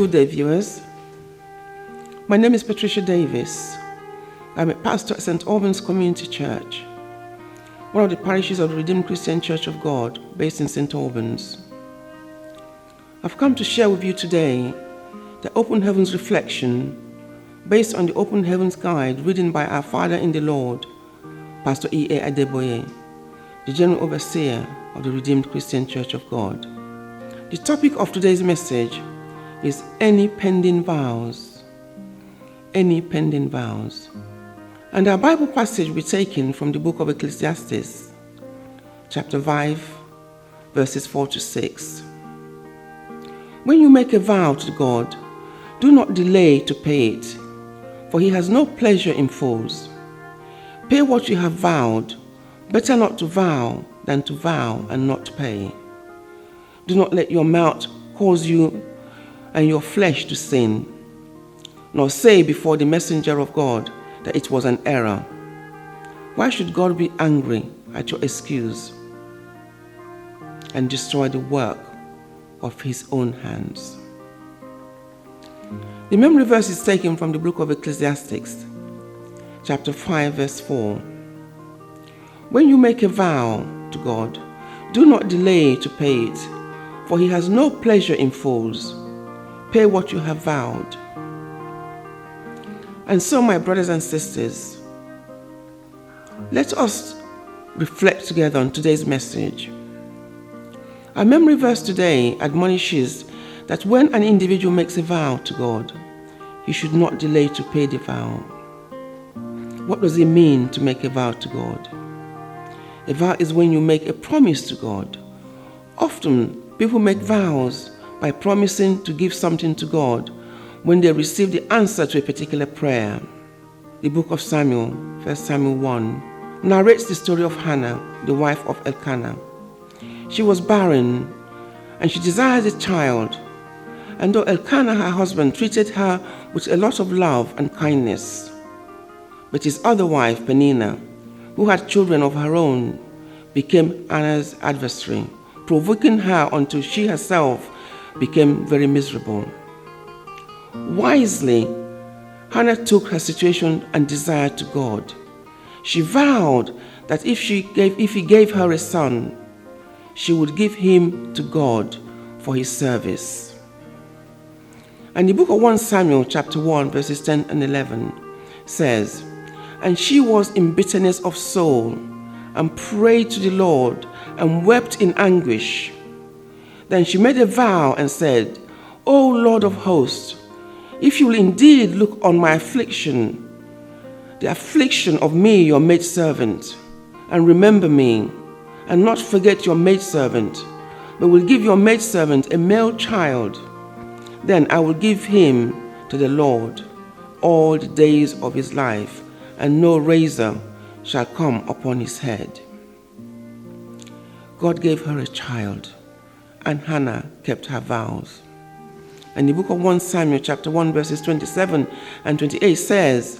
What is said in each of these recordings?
Good day, viewers. My name is Patricia Davies. I'm a pastor at St. Albans Community Church, one of the parishes of the Redeemed Christian Church of God based in St. Albans. I've come to share with you today the Open Heavens reflection based on the Open Heavens Guide written by our Father in the Lord, Pastor E.A. Adeboye, the General Overseer of the Redeemed Christian Church of God. The topic of today's message is any pending vows. Any pending vows. And our Bible passage will be taken from the book of Ecclesiastes, chapter 5, verses 4 to 6. When you make a vow to God, do not delay to pay it, for he has no pleasure in fools. Pay what you have vowed. Better not to vow than to vow and not to pay. Do not let your mouth cause you and your flesh to sin, nor say before the messenger of God that it was an error. Why should God be angry at your excuse and destroy the work of his own hands? The memory verse is taken from the book of Ecclesiastes, chapter 5, verse 4. When you make a vow to God, do not delay to pay it, for he has no pleasure in fools. Pay what you have vowed. And so, my brothers and sisters, let us reflect together on today's message. Our memory verse today admonishes that when an individual makes a vow to God, he should not delay to pay the vow. What does it mean to make a vow to God? A vow is when you make a promise to God. Often, people make vows by promising to give something to God when they receive the answer to a particular prayer. The book of Samuel, 1 Samuel 1, narrates the story of Hannah, the wife of Elkanah. She was barren and she desired a child. And though Elkanah, her husband, treated her with a lot of love and kindness, but his other wife, Peninnah, who had children of her own, became Hannah's adversary, provoking her until she herself became very miserable. Wisely, Hannah took her situation and desire to God. She vowed that if he gave her a son, she would give him to God for his service. And the book of 1 Samuel chapter 1 verses 10 and 11 says, "And she was in bitterness of soul and prayed to the Lord and wept in anguish. Then she made a vow and said, O Lord of hosts, if you will indeed look on my affliction, the affliction of me, your maidservant, and remember me, and not forget your maidservant, but will give your maidservant a male child, then I will give him to the Lord all the days of his life, and no razor shall come upon his head." God gave her a child, and Hannah kept her vows. And the book of 1 Samuel chapter 1 verses 27 and 28 says,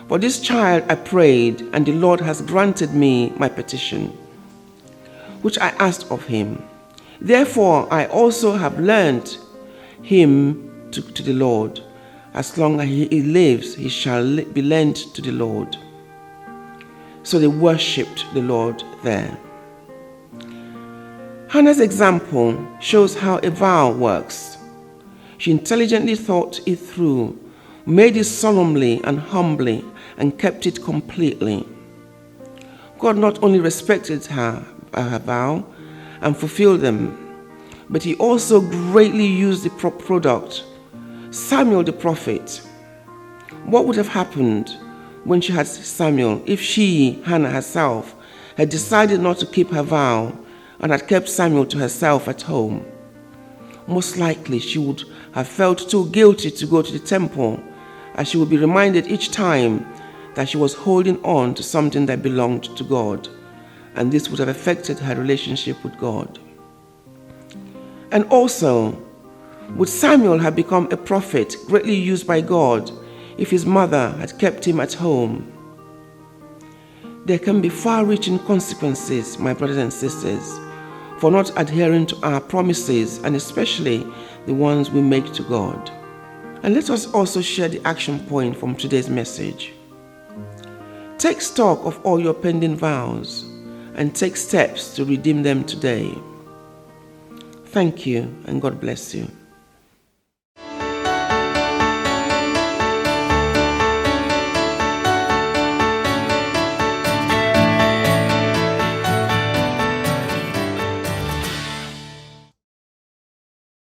"For this child I prayed, and the Lord has granted me my petition, which I asked of him. Therefore I also have lent him to the Lord. As long as he lives, he shall be lent to the Lord." So they worshipped the Lord there. Hannah's example shows how a vow works. She intelligently thought it through, made it solemnly and humbly, and kept it completely. God not only respected her vow and fulfilled them, but he also greatly used the product, Samuel the prophet. What would have happened when she had Samuel if she, Hannah herself, had decided not to keep her vow and had kept Samuel to herself at home? Most likely she would have felt too guilty to go to the temple, as she would be reminded each time that she was holding on to something that belonged to God, and this would have affected her relationship with God. And also, would Samuel have become a prophet greatly used by God if his mother had kept him at home? There can be far-reaching consequences, my brothers and sisters, for not adhering to our promises, and especially the ones we make to God. And let us also share the action point from today's message. Take stock of all your pending vows and take steps to redeem them today. Thank you, and God bless you.